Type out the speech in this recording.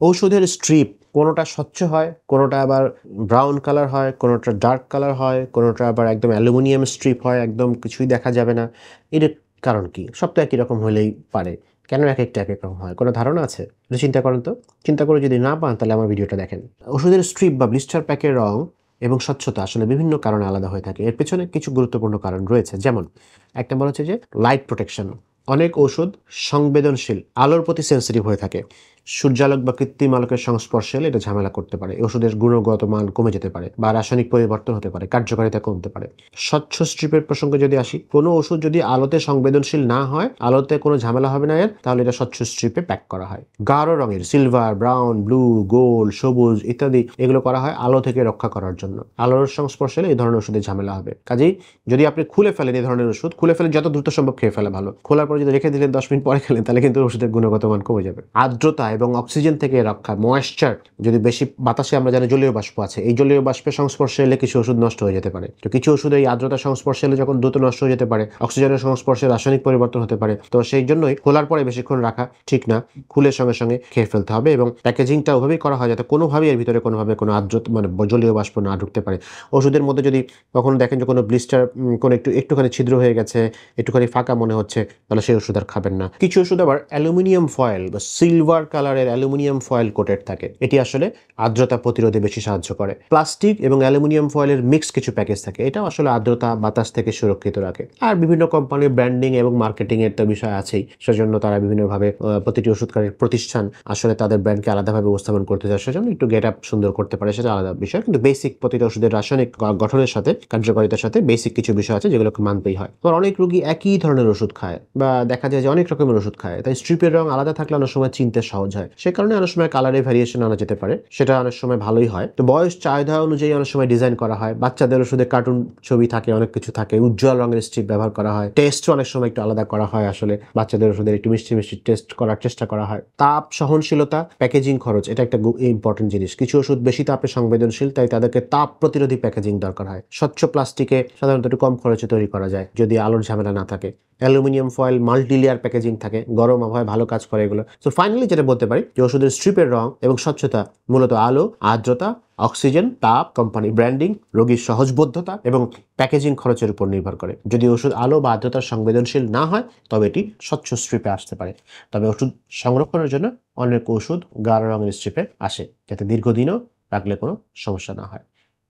ঔষধের স্ট্রিপ কোনোটা স্বচ্ছ হয়, কোনোটা আবার ব্রাউন কালার হয়, কোনোটা ডার্ক কালার হয়, কোনোটা আবার একদম অ্যালুমিনিয়াম স্ট্রিপ হয়, একদম কিছুই দেখা যাবে না। এর কারণ কি? সব তো একই রকম হলেই পারে, কেন একেকটা একেক রকম হয়? কোনো ধারণা আছে? একটু চিন্তা করেন তো। চিন্তা করে যদি না পান তাহলে আমার ভিডিওটা দেখেন। ওষুধের স্ট্রিপ বা ব্লিস্টার প্যাকের রং এবং স্বচ্ছতা আসলে বিভিন্ন কারণে আলাদা হয়ে থাকে। এর পেছনে কিছু গুরুত্বপূর্ণ কারণ রয়েছে। যেমন ১ নম্বর হচ্ছে যে লাইট প্রোটেকশন। অনেক ওষুধ সংবেদনশীল, আলোর প্রতি সেনসিটিভ হয়ে থাকে। সূর্যালোক বা কৃত্রিম আলোকের সংস্পর্শে এলে এটা ঝামেলা করতে পারে। এই ওষুধের গুণগত মান কমে যেতে পারে বা রাসায়নিক পরিবর্তন হতে পারে, কার্যকারিতা কমতে পারে। স্বচ্ছ স্ট্রিপের প্রসঙ্গে যদি আসি, কোনো ওষুধ যদি আলোতে সংবেদনশীল না হয়, আলোতে কোনো ঝামেলা হবে না এর, তাহলে এটা স্বচ্ছ স্ট্রিপে প্যাক করা হয়। গাঢ় রঙের সিলভার, ব্রাউন, ব্লু, গোল্ড, সবুজ ইত্যাদি এগুলো করা হয় আলো থেকে রক্ষা করার জন্য। আলোর সংস্পর্শে এলে এই ধরনের ওষুধের ঝামেলা হবে। কাজেই যদি আপনি খুলে ফেলেন এই ধরনের ওষুধ, খুলে ফেলে যত দ্রুত সম্ভব খেয়ে ফেলা ভালো। খোলার পর যদি রেখে দিলেন 10 মিনিট পরে খেলেন তাহলে কিন্তু ওষুধের গুণগত মান কমে যাবে। আর্দ্রতা এবং অক্সিজেন থেকে রক্ষা, ময়েশ্চার, যদি বেশি বাতাসে আমরা জানি জলীয় বাষ্প আছে, এই জলীয় বাষ্পের সংস্পর্শে এলে কিছু ওষুধ নষ্ট হয়ে যেতে পারে। তো কিছু ওষুধ এই আর্দ্রতার সংস্পর্শে এলে যখন দ্রুত নষ্ট হয়ে যেতে পারে, অক্সিজেনের সংস্পর্শে রাসায়নিক পরিবর্তন হতে পারে। তো সেই জন্যই খোলার পরে বেশিক্ষণ রাখা ঠিক না, খুলে সঙ্গে সঙ্গে খেয়ে ফেলতে হবে। এবং প্যাকেজিংটা ওভাবেই করা হয় যাতে কোনোভাবেই এর ভিতরে কোনোভাবে কোনো আর্দ্রতা মানে জলীয় বাষ্প না ঢুকতে পারে। ওষুধের মধ্যে যদি কখনো দেখেন যে কোনো ব্লিস্টার কোনো একটুখানি ছিদ্র হয়ে গেছে, একটুখানি ফাঁকা মনে হচ্ছে, তাহলে সেই ওষুধ আর খাবেন না। কিছু ওষুধ আবার অ্যালুমিনিয়াম ফয়েল বা সিলভার কালারের অ্যালুমিনিয়াম ফয়েল কোটেড থাকে। এটি আসলে আর্দ্রতা প্রতিরোধে বেশি সাহায্য করে। প্লাস্টিক এবং অ্যালুমিনিয়াম ফয়েলের মিক্স কিছু প্যাকেজ থাকে, এটাও আসলে আর্দ্রতা বাতাস থেকে সুরক্ষিত রাখে। আর বিভিন্ন কোম্পানির ব্র্যান্ডিং এবং মার্কেটিং এর তো বিষয় আছেই, সেজন্য তারা বিভিন্নভাবে প্রতিটি ওষুধকারীর প্রতিষ্ঠান আসলে তাদের ব্র্যান্ডকে আলাদাভাবে উপস্থাপন করতে চায়, সেজন্য একটু গেট আপ সুন্দর করতে পারে, সেটা আলাদা বিষয়। কিন্তু বেসিক প্রতিটা ওষুধের রাসায়নিক গঠনের সাথে কার্যকারিতার সাথে বেসিক কিছু বিষয় আছে যেগুলোকে মানতেই হয়। তো অনেক রোগী একই ধরনের ওষুধ খায় বা দেখা যায় যে অনেক রকমের ওষুধ খায়, তাই স্ট্রিপের রং আলাদা থাকলে অনেক সময় চিনতে সহজ হয়। সে কারণে অনেক সময় কালারে ভ্যারিয়েশন আনা যেতে পারে, সেটা অনেক সময় ভালোই হয়। তো বয়স চাহিদা অনুযায়ী অনেক সময় ডিজাইন করা হয়। বাচ্চাদের ওষুধে কার্টুন ছবি থাকে, অনেক কিছু থাকে, উজ্জ্বল রঙের স্ট্রিপ ব্যবহার করা হয়। টেস্টও অনেক সময় একটু আলাদা করা হয়, আসলে বাচ্চাদের ওষুধের একটু মিষ্টি মিষ্টি টেস্ট করার চেষ্টা করা হয়। তাপ সহনশীলতা, প্যাকেজিং খরচ, এটা একটা ইম্পর্টেন্ট জিনিস। কিছু ওষুধ বেশি তাপে সংবেদনশীল, তাই তাদেরকে তাপ প্রতিরোধী প্যাকেজিং দরকার হয়। স্বচ্ছ প্লাস্টিকে সাধারণত একটু কম খরচে তৈরি করা যায় যদি আলোর ঝামেলা না থাকে। Aluminium foil multi layer packaging থাকে, গরম আবহাওয়ায় ভালো কাজ করে এগুলো। সো ফাইনালি যেটা বলতে পারি যে ওষুধের স্ট্রিপের রং এবং স্বচ্ছতা মূলত আলো, আর্দ্রতা, অক্সিজেন, তাপ, কোম্পানি ব্র্যান্ডিং, রোগীর সহজবোধ্যতা এবং প্যাকেজিং খরচের উপর নির্ভর করে। যদি ওষুধ আলো বা আর্দ্রতার সংবেদনশীল না হয় তবে এটি স্বচ্ছ স্ট্রিপে আসতে পারে। তবে ওষুধ সংরক্ষণের জন্য অনেক ওষুধ গাঢ় রঙের স্ট্রিপে আসে, যাতে দীর্ঘদিনও রাখলে কোনো সমস্যা না হয়।